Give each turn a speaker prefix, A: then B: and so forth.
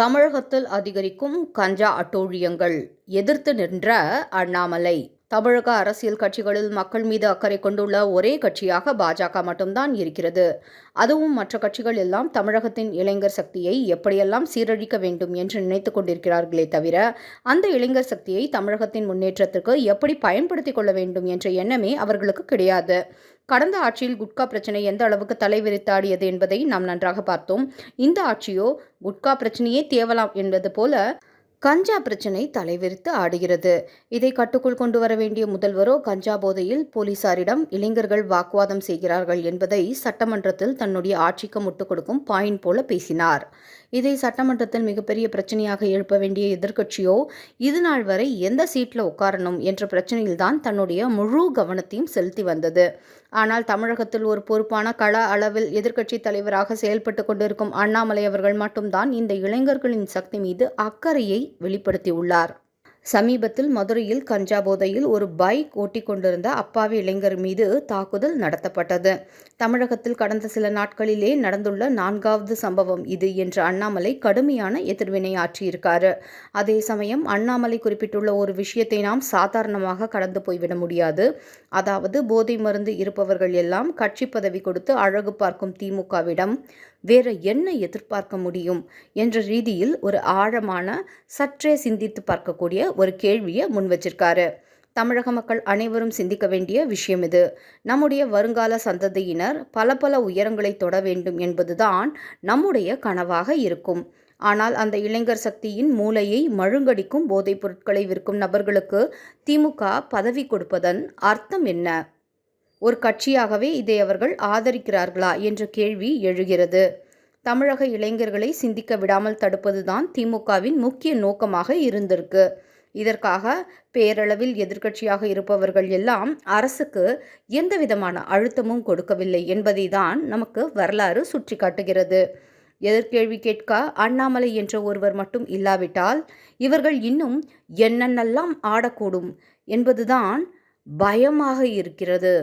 A: தமிழகத்தில் அதிகரிக்கும் கஞ்சா அட்டூழியங்கள் எதிர்த்து நின்ற அண்ணாமலை. தமிழக அரசியல் கட்சிகளில் மக்கள் மீது அக்கறை கொண்டுள்ள ஒரே கட்சியாக பாஜக மட்டும்தான் இருக்கிறது. அதுவும் மற்ற கட்சிகள் எல்லாம் தமிழகத்தின் இளைஞர் சக்தியை எப்படியெல்லாம் சீரழிக்க வேண்டும் என்று நினைத்துக் கொண்டிருக்கிறார்களே தவிர, அந்த இளைஞர் சக்தியை தமிழகத்தின் முன்னேற்றத்திற்கு எப்படி பயன்படுத்திக் கொள்ள வேண்டும் என்ற எண்ணமே அவர்களுக்கு கிடையாது. கடந்த ஆட்சியில் குட்கா பிரச்சனை எந்த அளவுக்கு தலைவிரித்தாடியது என்பதை நாம் நன்றாக பார்த்தோம். இந்த ஆட்சியோ குட்கா பிரச்சனையே தேவலாம் என்பது போல கஞ்சா பிரச்சனை தலைவிரித்து ஆடுகிறது. இதை கட்டுக்குள் கொண்டு வர வேண்டிய முதல்வரோ கஞ்சா போதையில் போலீசாரிடம் இளைஞர்கள் வாக்குவாதம் செய்கிறார்கள் என்பதை சட்டமன்றத்தில் தன்னுடைய ஆட்சிக்கு முட்டுக் கொடுக்கும் பாயிண்ட் போல பேசினார். இதை சட்டமன்றத்தில் மிகப்பெரிய பிரச்சனையாக எழுப்ப வேண்டிய எதிர்க்கட்சியோ இது நாள் வரை எந்த சீட்டில் உட்காரணும் என்ற பிரச்சனையில்தான் தன்னுடைய முழு கவனத்தையும் செலுத்தி வந்தது. ஆனால் தமிழகத்தில் ஒரு பொறுப்பான கள அளவில் எதிர்க்கட்சி தலைவராக செயல்பட்டு கொண்டிருக்கும் அண்ணாமலை அவர்கள் மட்டும்தான் இந்த இளைஞர்களின் சக்தி மீது அக்கறையை வெளிப்படுத்தியுள்ளார். சமீபத்தில் மதுரையில் கஞ்சா போதையில் ஒரு பைக் ஓட்டிக்கொண்டிருந்த அப்பாவி இளைஞர் மீது தாக்குதல் நடத்தப்பட்டது. தமிழகத்தில் கடந்த சில நாட்களிலே நடந்துள்ள 4வது சம்பவம் இது என்று அண்ணாமலை கடுமையான எதிர்வினை ஆற்றியிருக்காரு. அதே சமயம் அண்ணாமலை குறிப்பிட்டுள்ள ஒரு விஷயத்தை நாம் சாதாரணமாக கடந்து போய்விட முடியாது. அதாவது போதை மருந்து இருப்பவர்கள் எல்லாம் கட்சி பதவி கொடுத்து அழகு பார்க்கும் திமுகவிடம் வேற என்ன எதிர்பார்க்க முடியும் என்ற ரீதியில் ஒரு ஆழமான, சற்றே சிந்தித்து பார்க்கக்கூடிய ஒரு கேள்வியை முன் வச்சிருக்காரு. தமிழக மக்கள் அனைவரும் சிந்திக்க வேண்டிய விஷயம் இது. நம்முடைய வருங்கால சந்ததியினர் பல பல உயரங்களை தொட வேண்டும் என்பதுதான் நம்முடைய கனவாக இருக்கும். ஆனால் அந்த இளைஞர் சக்தியின் மூளையை மழுங்கடிக்கும் போதைப் பொருட்களை விற்கும் நபர்களுக்கு திமுக பதவி கொடுப்பதன் அர்த்தம் என்ன? ஒரு கட்சியாகவே இதை அவர்கள் ஆதரிக்கிறார்களா என்ற கேள்வி எழுகிறது. தமிழக இளைஞர்களை சிந்திக்க விடாமல் தடுப்பதுதான் திமுகவின் முக்கிய நோக்கமாக இருந்திருக்கு. இதற்காக பேரளவில் எதிர்க்கட்சியாக இருப்பவர்கள் எல்லாம் அரசுக்கு எந்த விதமான அழுத்தமும் கொடுக்கவில்லை என்பதை தான் நமக்கு வரலாறு சுட்டி காட்டுகிறது. எதிர்கேள்வி கேட்க அண்ணாமலை என்ற ஒருவர் மட்டும் இல்லாவிட்டால் இவர்கள் இன்னும் என்னென்னலாம் ஆடக்கூடும் என்பதுதான் பயமாக இருக்கிறது.